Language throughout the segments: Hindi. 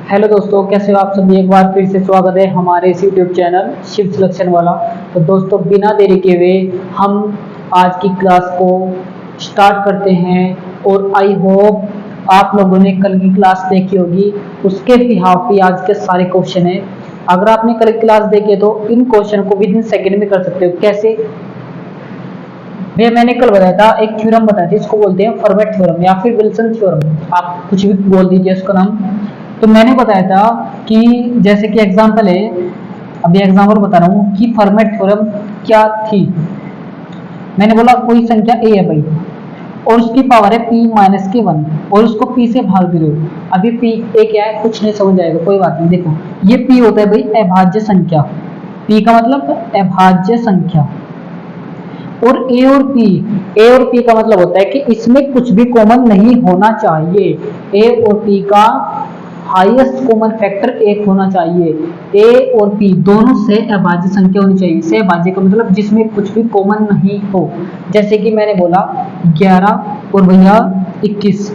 हेलो दोस्तों, कैसे हो आप सभी। एक बार फिर से स्वागत है हमारे इस यूट्यूब चैनल शिव सिलेक्शन वाला। तो दोस्तों, बिना देरी के हुए हम आज की क्लास को स्टार्ट करते हैं। और आई होप आप लोगों ने कल की क्लास देखी होगी, उसके बिहाफ पे आज के सारे क्वेश्चन है। अगर आपने कल की क्लास देखी तो इन क्वेश्चन को विद इन सेकेंड में कर सकते हो। कैसे भैया, मैंने कल बताया था, एक थ्योरम बताया था, इसको बोलते हैं फॉर्मेट थ्योरम या फिर विल्सन थ्योरम, आप कुछ भी बोल दीजिए उसका नाम। तो मैंने बताया था कि जैसे कि एग्जांपल है, अभी एग्जांपल बता रहा हूँ कि फॉर्मेट थ्योरम क्या थी। मैंने बोला कोई संख्या ए है भाई, और उसकी पावर है p माइनस के 1, और उसको p से भाग दे रहे हो। अभी p ए क्या है, कुछ नहीं समझ आएगा, कोई बात नहीं। देखो, ये p होता है भाई अभाज्य संख्या। p का मतलब अभाज्य संख्या। और ए और पी का मतलब होता है कि इसमें कुछ भी कॉमन नहीं होना चाहिए। ए और पी का हाईएस्ट कॉमन फैक्टर एक होना चाहिए। ए और पी दोनों से अभाज्य संख्या होनी चाहिए। से अभाज्य का मतलब जिसमें कुछ भी कॉमन नहीं हो। जैसे कि मैंने बोला 11 और भैया 21।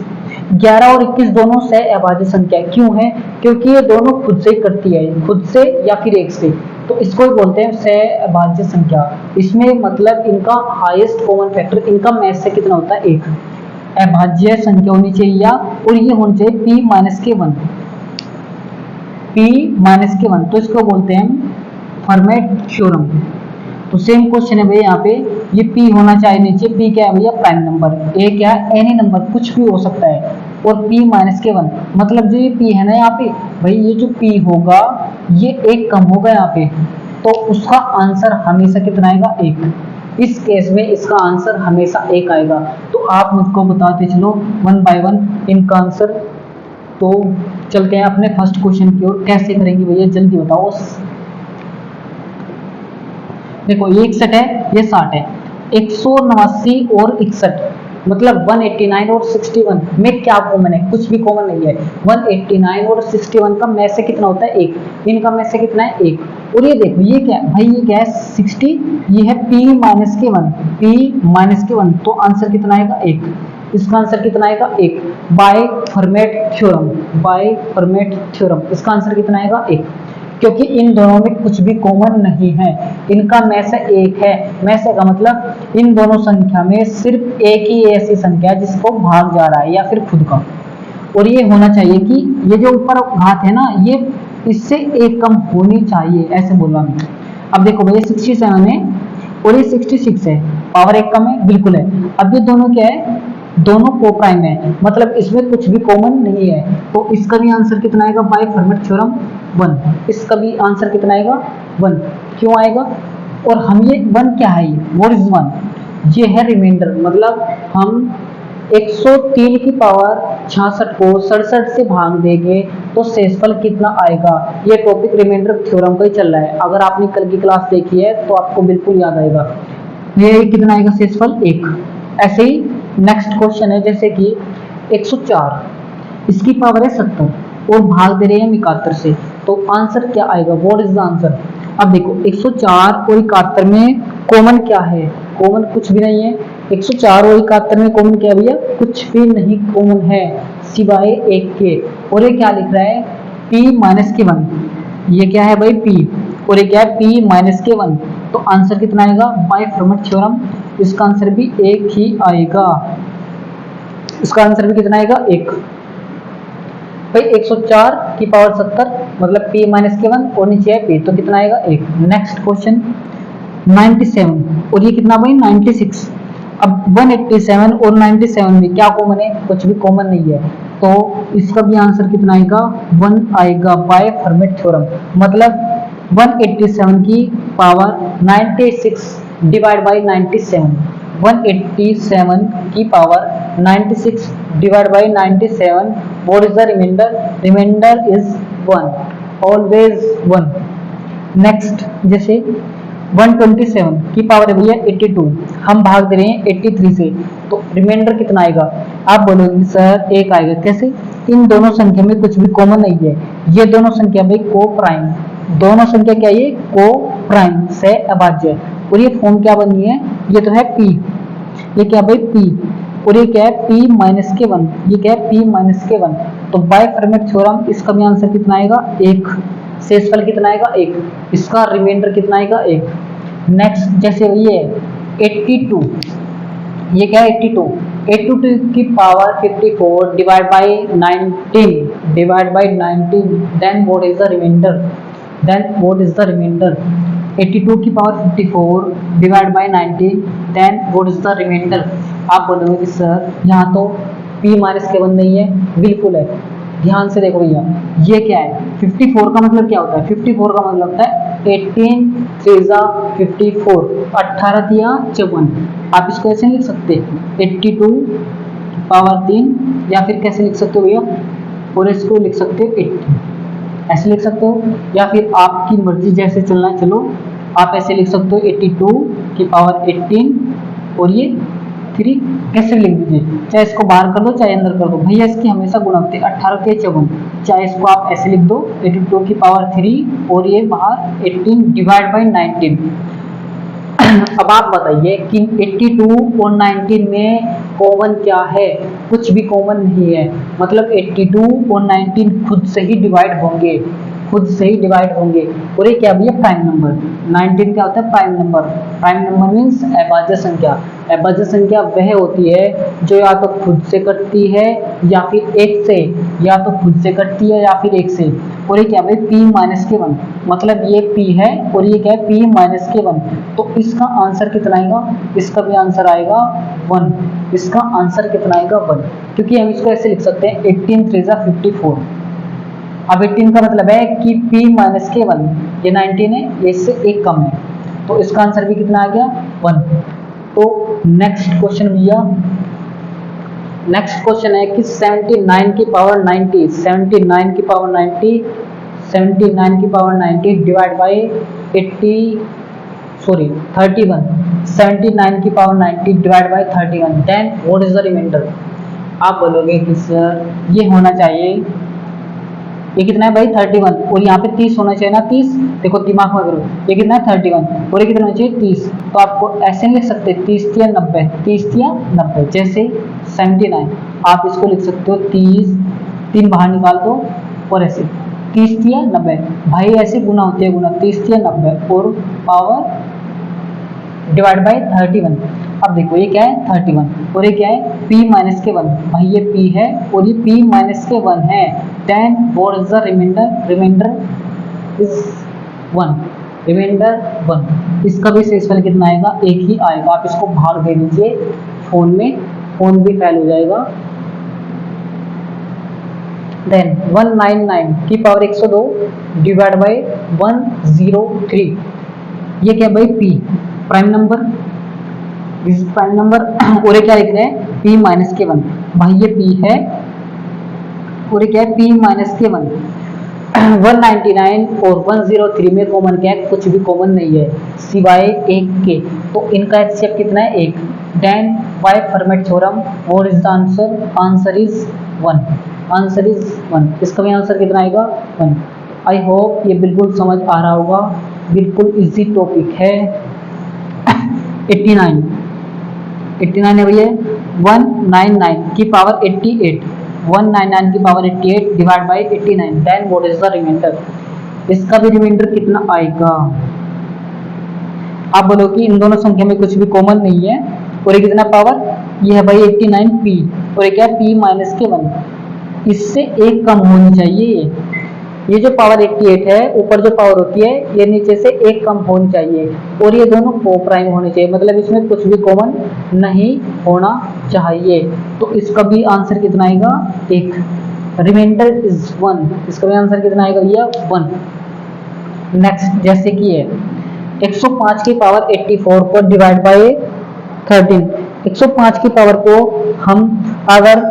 11 और 21 दोनों से अभाज्य संख्या क्यों है? क्योंकि ये दोनों खुद से ही करती है, खुद से या फिर एक से। तो इसको बोलते हैं सहअभाज्य संख्या। इसमें मतलब इनका हाईएस्ट कॉमन फैक्टर, इनका मैथ से कितना होता है? 1। अभाज्य संख्या होनी चाहिए, और ये होनी चाहिए p माइनस के 1। p माइनस के 1, तो इसको बोलते हैं फॉर्मेट थ्योरम। तो सेम क्वेश्चन है भैया, यहाँ पे ये p होना चाहिए नीचे। p क्या है भैया? Prime number. a क्या है? एनी नंबर, कुछ भी हो सकता है। और p माइनस के 1 मतलब जो ये p है ना यहाँ पे भाई, ये जो p होगा ये एक कम होगा यहाँ पे, तो उसका आंसर हमेशा कितना आएगा? 1। इस केस में इसका आंसर हमेशा 1 आएगा। तो आप मुझको बताते चलो वन बाय वन इनका आंसर। तो चलते हैं अपने फर्स्ट क्वेश्चन की ओर। कैसे करेंगे भैया, जल्दी बताओ। देखो, ये 61 है, ये 60 है। 189 और 61 मतलब 189 और 61 में क्या कॉमन है? कुछ भी कॉमन नहीं है। 189 और 61 का में से कितना होता है? 1। इनका में से कितना है? 1। और ये देखो, ये क्या है भाई? ये क्या है? 60। ये है p माइनस के 1। p माइनस के 1, तो आंसर कितना आएगा? 1। इसका आंसर कितना आएगा? 1। By Fermat theorem, by Fermat theorem इसका आंसर कितना आएगा? 1। क्योंकि इन दोनों में कुछ भी कॉमन नहीं है। इनका में से 1 है। में से का मतलब इन दोनों संख्या में सिर्फ एक ही ऐसी संख्या है जिसको भाग जा रहा है या फिर खुद का। और ये होना चाहिए कि ये जो ऊपर घात है ना, ये इससे 1 कम होनी चाहिए, ऐसे बोला मैं। अब देखो भैया, 67 है और ये 66 है, पावर 1 कम है, बिल्कुल है। अब ये दोनों क्या है? दोनों को प्राइम है, मतलब इसमें कुछ भी कॉमन नहीं है। तो इसका भी आंसर कितना आएगा? By Fermat theorem 1। इसका भी आंसर कितना आएगा? 1। क्यों आएगा? और हम ये 1 क्या है? What is 1? ये है रिमाइंडर। मतलब हम 103 की पावर 66 को 67 से भाग देंगे तो शेषफल कितना आएगा। ये टॉपिक रिमाइंडर थ्योरम का ही चल रहा है। अगर आपने कल की क्लास देखी है तो आपको बिल्कुल याद आएगा। ये कितना आएगा शेषफल? 1। ऐसे ही नेक्स्ट क्वेश्चन है, जैसे कि 104, इसकी पावर है 70 और भाग दे रहे हैं 71 से, तो आंसर क्या आएगा? What is the answer? अब देखो, 104 और 71 में कॉमन क्या है? कॉमन कुछ भी नहीं है। 104 और 71 में कॉमन क्या है भैया? कुछ भी नहीं कॉमन है सिवाय 1 के। और ये क्या लिख रहा है? p माइनस के 1। ये क्या है भाई? p। और ये क्या है? p माइनस के 1। तो आंसर कितना आएगा? बाय फॉर्मेट थ्योरम इसका आंसर भी 1 ही आएगा। इसका आंसर भी कितना आएगा? 1। भाई 104 की पावर 70 मतलब p माइनस के 1 और नीचे है p, तो कितना आएगा? 1। नेक्स्ट क्वेश्चन 97, और ये कितना भाई? 96। अब 187 और 97 में क्या कॉमन है? कुछ भी कॉमन नहीं है, तो इसका भी आंसर कितना आएगा? 1 आएगा बाय फॉर्मेट थ्योरम। मतलब 187 की पावर 96 डिवाइड बाय 97। 187 की पावर 96 divide by 97। What is the remainder? Remainder is 1, always 1। Next, जैसे 127 की पावर है भैया 82, हम भाग दे रहे हैं 83 से, तो रिमाइंडर कितना आएगा? आप बोलोगे सर 1 आएगा। कैसे? इन दोनों संख्या में कुछ भी कॉमन नहीं है। ये दोनों संख्या भाई को प्राइम, दोनों संख्या क्या? ये को प्राइम से अभाज्य। और ये फॉर्म क्या बनी है? ये तो है p। ये क्या भाई? p। और ये क्या है p माइनस के 1, ये क्या है p माइनस के 1। तो बाय फर्मेट थ्योरम इसका भी आंसर कितना आएगा 1, शेषफल कितना आएगा 1, इसका रिमाइंडर कितना आएगा 1। नेक्स्ट जैसे ये 82, ये क्या है 82, 82 की power 54 divide by 19 divide by 19, then what is the remainder, then what is the remainder 82 की power 54 divide by 19, then what is the remainder. आप बोलोगे कि सर यहाँ तो p माइनस के 1 नहीं है, बिल्कुल है। ध्यान से देखो भैया, ये क्या है 54 का मतलब क्या होता है, 54 का मतलब होता है 18 3 54, 18 तिया 54। आप इसको ऐसे लिख सकते हैं 82 पावर 3, या फिर कैसे लिख सकते हो भैया, और इसको लिख सकते हो 80, ऐसे लिख सकते हो, या फिर आपकी मर्जी जैसे चलना है चलो। आप ऐसे लिख सकते हो 82 की पावर 18 और ये 3, कैसे लिख दीजिए, चाहे इसको बाहर कर दो चाहे अंदर कर दो, भैया इसकी हमेशा गुणा होती है 18 के 54, चाहे इसको आप ऐसे लिख दो 82 की पावर 3 और ये बाहर 18 डिवाइड बाय 19। अब आप बताइए कि 82 और 19 में कॉमन क्या है, कुछ भी कॉमन नहीं है, मतलब 82 और 19 खुद से ही डिवाइड होंगे, खुद से ही डिवाइड होंगे। और ये क्या भैया प्राइम नंबर, 19 क्या होता है prime number, prime number means अभाज्य संख्या। अभाज्य संख्या वह होती है जो या तो खुद से कटती है या फिर एक से, या तो खुद से कटती है या फिर एक से। और ये क्या भाई p माइनस के 1, मतलब ये p है और ये क्या है p माइनस के 1, तो इसका आंसर कितना आएगा, इसका भी आंसर आएगा 1, इसका आंसर कितना आएगा 1, क्योंकि हम इसको ऐसे लिख सकते हैं 18 3 54। अब 18 का मतलब है कि p माइनस के 1, ये 19 है, ये इससे एक कम है, तो इसका आंसर भी कितना आ गया 1। तो नेक्स्ट क्वेश्चन भैया, नेक्स्ट क्वेश्चन है कि 79 की पावर 90, 79 की पावर 90, 79 की पावर 90 डिवाइड बाय 31, 79 की power 90 divide by 31, then what is the remainder. आप बोलोगे कि सर ये होना चाहिए, ये कितना है भाई 31, और यहाँ पे 30 होना चाहिए ना 30, देखो दिमाग में करो, ये कितना है 31 और ये कितना होना चाहिए 30, तो आपको ऐसे नहीं लिख सकते 30 या 90, 30 या 90, जैसे 79 आप इसको लिख सकते हो 30, 3 बाहर निकाल दो और ऐसे 30 या 90, भाई ऐसे गुना होते हैं, गुना 30 या 90 और पावर डिवाइड बाय 31। अब देखो ये क्या है 31 और ये क्या है p माइनस के 1, भाई ये p है और ये p माइनस के 1 है, then what is the remainder, remainder is 1, remainder 1। इसका भी शेषफल कितना आएगा, एक ही आएगा। आप इसको भाग दे दीजिए फोन में, फोन भी फेल हो जाएगा। देन 199 की पावर 102 डिवाइड बाय 103, ये क्या भाई p prime number, this prime number, और ये क्या लिख रहे हैं p माइनस के 1, भाई ये p है और ये क्या है p माइनस के 1। 199 और 103 में कॉमन क्या है, कुछ भी कॉमन नहीं है सिवाय एक के, तो इनका एचसीएफ कितना है 1, then by Fermat theorem what is the answer, answer is 1, answer is 1, इसका भी आंसर कितना आएगा 1। आई होप ये बिल्कुल समझ आ रहा होगा, बिल्कुल इजी टॉपिक है। 89 है भैया 199 की पावर 88, 199 की power 88 divide by 89, then what is the remainder. इसका भी रिमाइंडर कितना आएगा, आप बोलो कि इन दोनों संख्या में कुछ भी कॉमन नहीं है, और ये कितना पावर, ये है भाई 89p और ये क्या है p माइनस के 1, इससे एक कम होनी चाहिए। ये जो पावर 88 है ऊपर जो पावर होती है ये नीचे से एक कम होनी चाहिए, और ये दोनों को प्राइम होने चाहिए, मतलब इसमें कुछ भी कॉमन नहीं होना चाहिए। तो इसका भी आंसर कितना आएगा 1, रिमाइंडर इज 1, इसका भी आंसर कितना आएगा भैया 1। नेक्स्ट जैसे कि है 105 की पावर 84 को डिवाइड बाय 13, 105 की पावर को हम अगर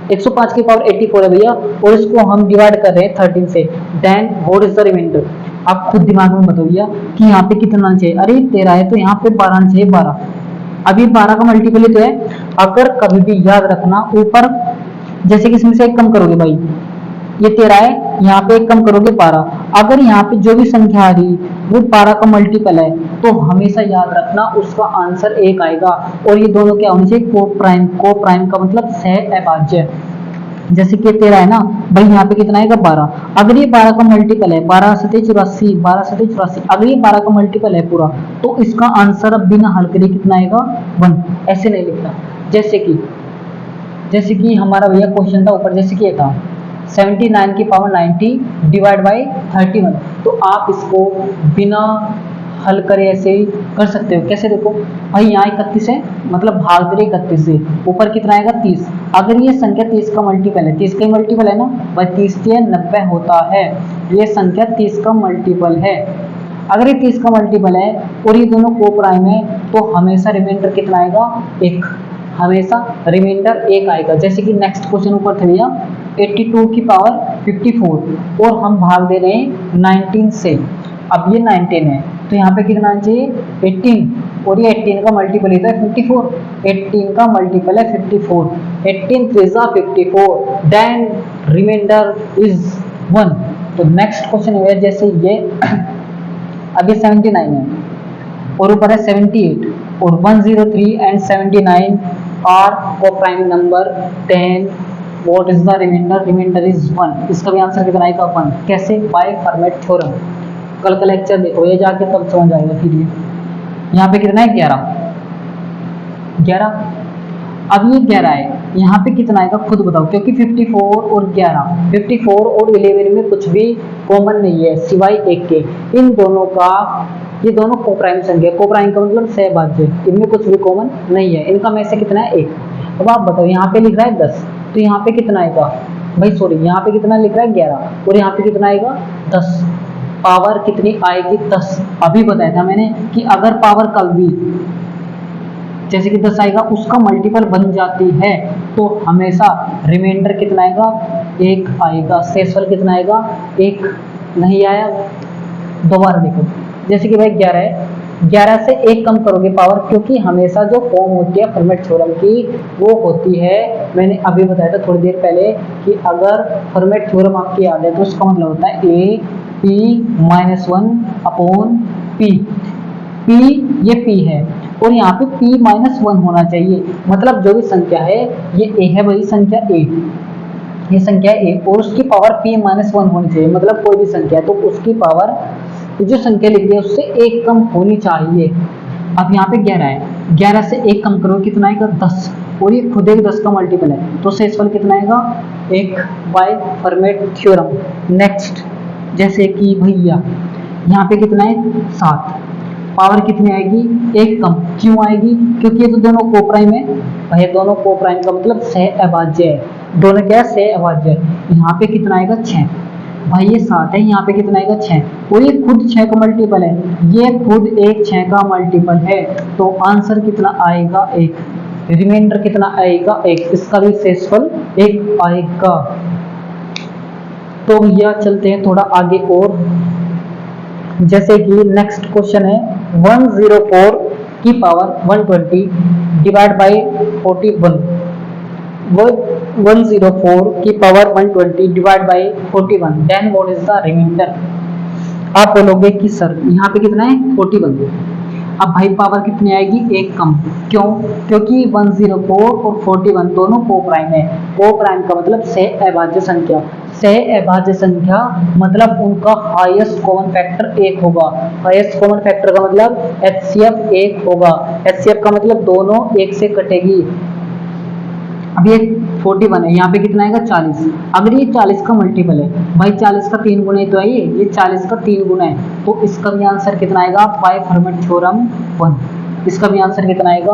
105 की पावर 84 है भैया और इसको हम डिवाइड कर रहे हैं 13 से, then what is the remainder. आप खुद दिमाग में बताओ भैया कि यहाँ पे कितना चाहिए, अरे 13 है तो यहाँ पे 12 चाहिए 12, अभी 12 का मल्टीपल ही तो है। अगर कभी भी याद रखना ऊपर जैसे कि इसमें से एक कम करोगे भाई, ये 13 है यहाँ पे एक कम करोगे 12, अगर यहाँ पे जो भी संख्या आ रही वो 12 का मल्टीपल है, तो हमेशा याद रखना उसका आंसर 1 आएगा। और ये दोनों क्या होने चाहिए, को प्राइम का मतलब सह अभाज्य। जैसे कि 13 है ना भाई, यहाँ पे कितना आएगा 12। अगर ये 12 का मल्टीपल है, 12 सते 84, 12 सते 84, अगर ये 12 का मल्टीपल है पूरा, तो इसका आंसर अब बिना हल करे कितना आएगा 1। ऐसे नहीं लिखना। जैसे कि हमारा भैया क्वेश्चन था ऊपर, जैसे कि ये था 79 की पावर 90 डिवाइड बाई 31, तो आप इसको बिना हल करे ऐसे ही कर सकते हो। कैसे, देखो भाई यहाँ 31 है, मतलब भाग दे 31 से, ऊपर कितना आएगा 30। अगर ये संख्या 30 का मल्टीपल है, 30 का मल्टीपल है ना भाई, 30 से 90 होता है, ये संख्या 30 का मल्टीपल है। अगर ये 30 का मल्टीपल है और ये दोनों को प्राइम है, तो हमेशा रिमाइंडर कितना आएगा 1, हमेशा रिमाइंडर 1 आएगा। जैसे कि नेक्स्ट क्वेश्चन ऊपर था भैया 82 की पावर 54 और हम भाग दे रहे हैं 19 से। अब ये 19 है, तो यहाँ पे कितना आना चाहिए 18, और ये 18 का मल्टीपल ही तो है 54, 18 का मल्टीपल है 54, 18 3 54, देन रिमाइंडर इज 1। तो नेक्स्ट क्वेश्चन है जैसे ये अभी 79 है और ऊपर है 78, और 103 and 79 are coprime number, then what is the remainder, remainder is 1। इसका भी आंसर कितना आएगा 1। कैसे, बाय फॉर्मेट थ्योरम। कल का लेक्चर देखो, ये जाके तब समझ आएगा। फिर ये यहाँ पे कितना है 11। अब ये 11 है, यहाँ पे कितना आएगा खुद बताओ, क्योंकि 54 और 11 में कुछ भी कॉमन नहीं है सिवाय 1 के। इन दोनों का, ये दोनों कोप्राइम संख्या, कोप्राइम का मतलब सहभाज्य, इनमें कुछ भी कॉमन नहीं है। इनका में से कितना है 1। अब आप बताओ, यहाँ पे लिख रहा है 10, तो यहाँ पे कितना आएगा भाई, सॉरी यहाँ पे कितना लिख रहा है 11 और यहाँ पे कितना आएगा 10। पावर कितनी आएगी 10। अभी बताया था मैंने कि अगर पावर कल भी जैसे कि 10 आएगा, उसका मल्टीपल बन जाती है, तो हमेशा रिमाइंडर कितना आएगा 1 आएगा। शेषफल कितना आएगा 1। नहीं आया, दोबारा देखो, जैसे कि भाई 11 है, 11 से 1 कम करोगे पावर, क्योंकि हमेशा जो फॉर्म होती है फॉर्मेट थ्योरम की वो होती है, मैंने अभी बताया था थोड़ी देर पहले कि अगर फॉर्मेट थ्योरम आपकी याद है तो उसका मतलब होता है a p - 1 upon p। p ये p है और यहाँ पे p - 1 होना चाहिए, मतलब जो भी संख्या है ये a है भाई, संख्या a, ये संख्या a और उसकी पावर p - 1 होनी चाहिए, मतलब कोई भी संख्या तो उसकी पावर जो संख्या लिख दी है उससे 1 कम होनी चाहिए। अब यहाँ पे 11 है, 11 से 1 कम करो कितना आएगा 10, और ये खुद एक 10 का मल्टीपल है, तो शेषफल कितना आएगा 1 बाय फॉर्मेट थ्योरम। नेक्स्ट, जैसे कि भैया यहाँ पे कितना है 7, पावर कितनी आएगी 1 कम, क्यों आएगी, क्योंकि ये तो दोनों कोप्राइम है भाई, दोनों कोप्राइम का मतलब सह अभाज्य है, दोनों क्या सह अभाज्य है। यहाँ पे कितना आएगा 6 भाई, ये 7 है, यहाँ पे कितना आएगा 6, और ये खुद 6 का मल्टीपल है, ये खुद एक 6 का मल्टीपल है, तो आंसर कितना आएगा 1, रिमाइंडर कितना आएगा 1, इसका भी शेषफल 1 आएगा। तो भैया चलते हैं थोड़ा आगे और, जैसे कि नेक्स्ट क्वेश्चन है 104 की पावर 120 डिवाइड बाई 41, 104 की power 120 divide by 41, then what is the remainder. आप बोलोगे कि सर यहाँ पे कितना है 41, अब भाई पावर कितनी आएगी 1 कम, क्यों, क्योंकि 104 और 41 दोनों कोप्राइम है, कोप्राइम का मतलब सह अभाज्य संख्या, सह अभाज्य संख्या मतलब उनका हाईएस्ट कॉमन फैक्टर 1 होगा, हाईएस्ट कॉमन फैक्टर का मतलब HCF 1 होगा, HCF का मतलब दोनों 1 से कटेगी। अब ये 41 है, यहाँ पे कितना आएगा 40, अगर ये 40 का मल्टीपल है भाई, 40 का 3 गुना तो है, ये 40 का 3 गुना है, तो इसका भी आंसर कितना आएगा बाय फॉर्मेट थ्योरम 1, इसका भी आंसर कितना आएगा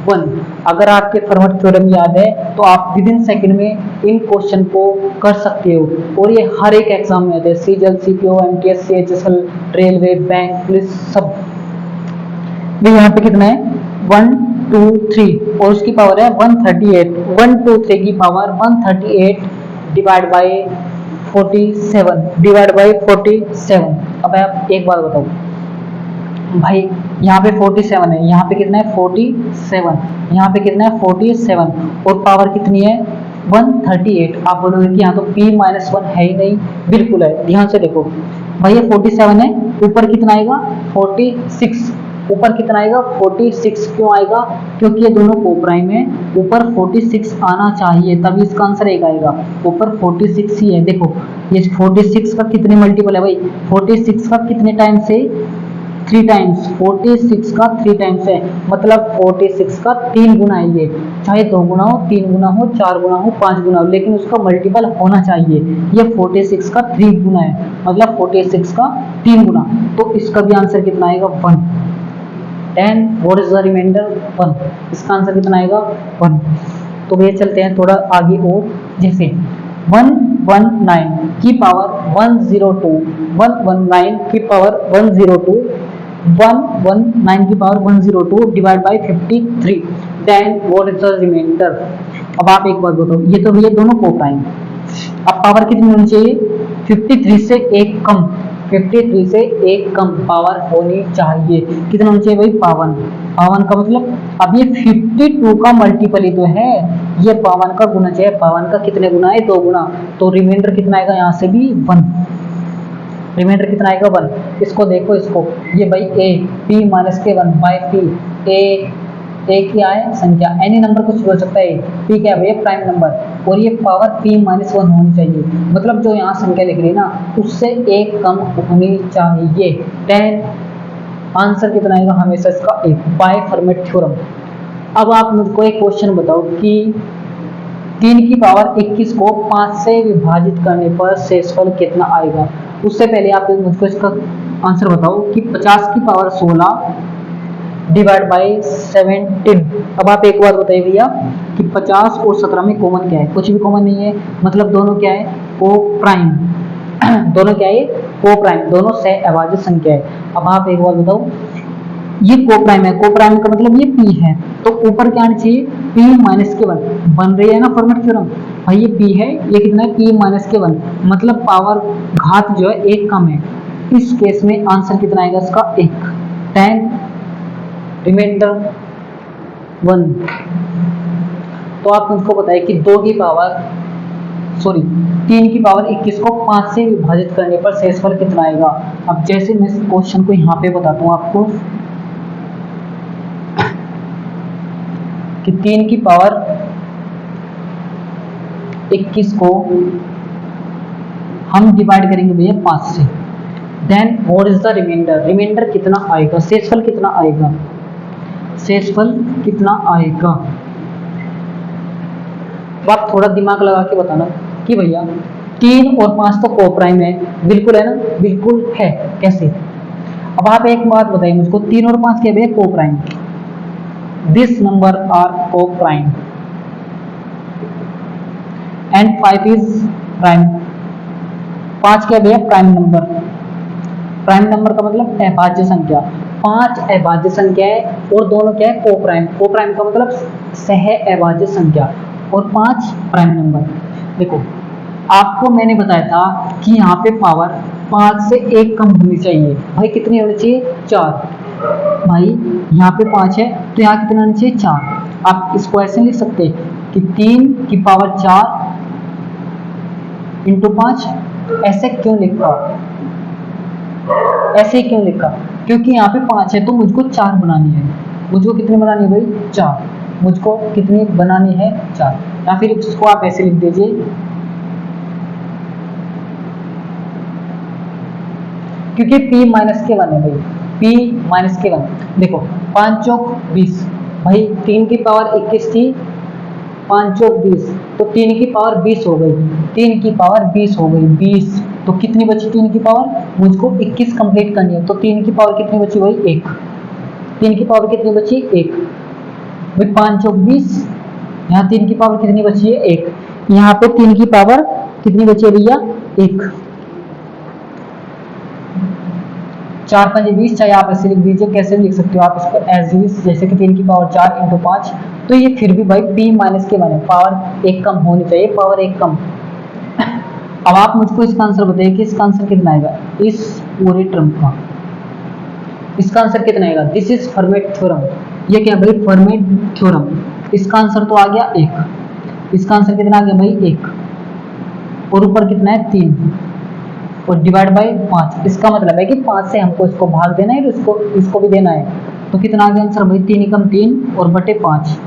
1। अगर आपके फॉर्मेट थ्योरम याद है तो आप विद इन सेकंड में इन क्वेश्चन को कर सकते हो, और ये हर एक एग्जाम में आते हैं, CGL, CPO, MTS, CHSL, railway, bank, police, सब। भी यहाँ पे कितना है 1 2 3 और उसकी पावर है 138, 1 2 3 की power 138 divide by 47, divide by 47। अब आप एक बार बताओ भाई, यहाँ पे 47 है, यहाँ पे कितना है 47, यहाँ पे कितना है 47, और पावर कितनी है 138। आप बोलोगे कि यहाँ तो p - 1 है ही नहीं, बिल्कुल है, ध्यान से देखो भाई, ये 47 है ऊपर कितना आएगा 46, ऊपर कितना आएगा 46। क्यों आएगा? क्योंकि ये दोनों को प्राइम है, ऊपर 46 आना चाहिए, तभी इसका आंसर एक आएगा। ऊपर 46 ही है। देखो ये 46 का कितने मल्टीपल है भाई? 46 का कितने टाइम्स है? 3 टाइम्स। 46 का 3 टाइम्स है, मतलब 46 का 3 गुना है ये। चाहे 2 गुना हो, 3 गुना हो, 4 गुना हो, 5 गुना हो, लेकिन उसका मल्टीपल होना चाहिए। ये 46 का 3 गुना है, मतलब 46 का 3 गुना। तो इसका भी आंसर कितना आएगा? 1। Then what is the remainder? 1। इसका आंसर कितना आएगा? 1। तो ये चलते हैं थोड़ा आगे और, जैसे 119 की पावर 102, 119 की पावर 102, 119 की power 102 divide by 53, then what is the remainder? अब आप एक बात बताओ, ये तो भैया दोनों को प्राइम, अब पावर कितनी होनी चाहिए? 53 से एक कम, 53 से एक कम पावर होनी चाहिए। कितना होनी चाहिए भाई? 52। 52 का मतलब, अब ये 52 का मल्टीपल ही तो है, ये 52 का गुना चाहिए। 52 का कितने गुना है? 2 गुना। तो रिमाइंडर कितना आएगा? यहाँ से भी 1। रिमाइंडर कितना आएगा? 1। इसको देखो, इसको ये भाई a p माइनस के 1 बाई पी। a क्या है? संख्या। एनी नंबर कुछ हो सकता है, p क्या है भैया? Prime number. और ये पावर p माइनस 1 होनी चाहिए, मतलब जो यहाँ संख्या लिख रही है ना, उससे एक कम होनी चाहिए। देन आंसर कितना आएगा? हमेशा इसका 1 बाय फर्मेट थ्योरम। अब आप मुझको एक क्वेश्चन बताओ कि 3 की पावर 21 को 5 से विभाजित करने पर शेषफल कितना आएगा? उससे पहले आप मुझको इसका आंसर बताओ कि 50 की पावर 16 डिवाइड बाई 17। अब आप एक बार बताइए भैया कि 50 और 17 में कॉमन क्या है? कुछ भी कॉमन नहीं है, मतलब दोनों क्या है? को प्राइम। दोनों क्या है? को प्राइम, दोनों सहअभाज्य संख्या है। अब आप एक बार बताओ, ये को प्राइम है, को प्राइम का मतलब ये p है, तो ऊपर क्या आना चाहिए? p माइनस के 1 बन रही है ना फॉर्मेट थ्योरम। भाई ये p है, ये कितना है? p माइनस के 1, मतलब पावर घात जो है एक कम है। इस केस में आंसर कितना आएगा इसका? 1। 10 रिमाइंडर 1। तो आप मुझको बताइए कि 3 की पावर 21 को 5 से विभाजित करने पर शेषफल कितना आएगा? अब जैसे मैं क्वेश्चन को यहाँ पे बताता हूँ आपको कि 3 की पावर 21 को हम डिवाइड करेंगे भैया 5 से, then what is the remainder? Remainder कितना आएगा? शेषफल कितना आएगा? शेषफल कितना आएगा? आप थोड़ा दिमाग लगा के बताना कि भैया 3 और 5 तो को प्राइम है, बिल्कुल है ना? बिल्कुल है। कैसे? अब आप एक बात बताइए मुझको, 3 और 5 क्या भैया? को प्राइम। दिस नंबर आर को प्राइम एंड 5 इज प्राइम। 5 क्या भैया? Prime number. प्राइम नंबर का मतलब अभाज्य संख्या। 5 अभाज्य संख्या है और दोनों क्या है? को प्राइम। को प्राइम का मतलब सहअभाज्य संख्या, और 5 प्राइम नंबर। देखो आपको मैंने बताया था कि यहाँ पे पावर 5 से एक कम होनी चाहिए। भाई कितनी होनी चाहिए? 4। भाई यहाँ पे 5 है तो यहाँ कितना होना चाहिए? 4। आप इसको ऐसे लिख सकते हैं कि 3 की पावर 4 इंटू 5। ऐसे क्यों लिखा? ऐसे क्यों लिखा? क्योंकि यहाँ पे 5 है तो मुझको 4 बनानी है। मुझको कितनी बनानी है भाई? 4। मुझको कितनी बनानी है? 4। या फिर इसको आप ऐसे लिख दीजिए, क्योंकि p माइनस के 1 है भाई, p माइनस के 1। देखो 5 चौक 20, भाई 3 की पावर 21 थी, 5 चौक 20, तो 3 की पावर 20 हो गई। 3 की पावर 20 हो गई, 20। तो कितनी बची 3 की पावर? मुझको 21 कंप्लीट करनी है, तो 3 की पावर कितनी बची भाई? 1। 3 की पावर कितनी बची? 1। भाई 5 चौक 20, यहाँ 3 की पावर कितनी बची है? 1। यहाँ पे 3 की पावर कितनी बची है भैया? 1। 4 5 20, चाहे आप ऐसे लिख दीजिए, कैसे लिख सकते हो आप इसको एज इज, जैसे कि 3 की पावर 4 इंटू 5। तो ये फिर भी भाई p माइनस के 1 है, पावर एक कम होनी चाहिए, पावर एक कम। अब आप मुझको इसका आंसर बताइए कि इसका आंसर कितना आएगा इस पूरे टर्म का? इसका आंसर कितना आएगा? This is format theorem. ये क्या भाई? Format theorem. इसका आंसर तो आ गया 1। इसका आंसर कितना आ गया भाई? 1। और ऊपर कितना है? 3। और डिवाइड बाय 5। इसका मतलब है कि 5 से हमको इसको भाग देना है और इसको इसको भी देना है। तो कितना आ गया आंसर भाई, 3 एकम 3 और बटे 5।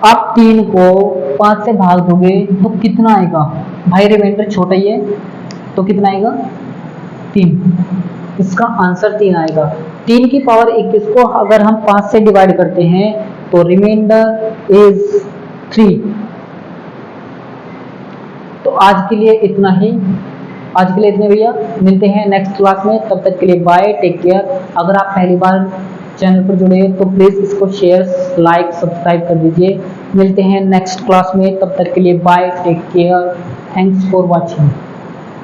आप 3 को 5 से भाग दोगे तो कितना आएगा भाई, रिमाइंडर छोटा ही है तो कितना आएगा 3। इसका आंसर 3 आएगा। 3 की पावर 21 को अगर हम 5 से डिवाइड करते हैं तो रिमाइंडर इज 3। तो आज के लिए इतना ही, आज के लिए इतने भैया, मिलते हैं नेक्स्ट क्लास में। तब तक के लिए बाय, टेक केयर। अगर आप पहली बार चैनल पर जुड़े हैं तो प्लीज़ इसको शेयर, लाइक, सब्सक्राइब कर दीजिए। मिलते हैं नेक्स्ट क्लास में, तब तक के लिए bye, take care, thanks for watching.